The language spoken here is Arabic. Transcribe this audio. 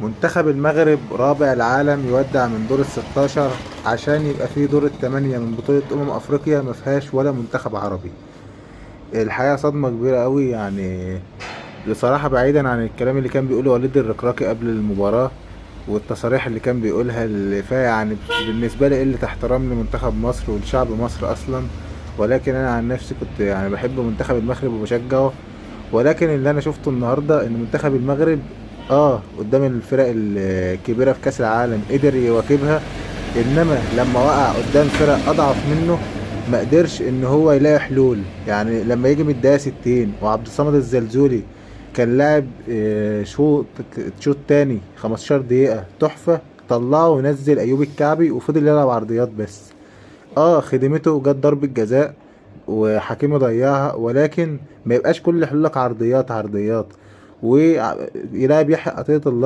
منتخب المغرب رابع العالم يودع من دور ال16 عشان يبقى فيه دور التمانية من بطولة أفريقيا مفيهاش ولا منتخب عربي. الحقيقة صدمة كبيرة قوي يعني. بصراحة بعيدا عن الكلام اللي كان بيقوله وليد الركراكي قبل المباراة والتصاريح اللي كان بيقولها اللي فيها يعني بالنسبة لي قلة احترام لمنتخب مصر ولشعب مصر أصلا. ولكن أنا عن نفسي كنت يعني بحب منتخب المغرب وبشجعه. ولكن اللي أنا شفته النهاردة إن منتخب المغرب قدام الفرق الكبيرة في كأس العالم قدر يواكبها. انما لما وقع قدام فرق اضعف منه ما قدرش ان هو يلاقي حلول. يعني لما يجي من الدقيقه 60 وعبد الصمد الزلزولي كان لاعب شوط تاني 15 دقيقه تحفه، طلعه ونزل ايوب الكعبي وفضل يلعب عرضيات بس. خدمته جت ضربة جزاء وحكيمي ضيعها، ولكن ما يبقاش كل حلولك عرضيات عرضيات ويلاعب يحيى عطية الله.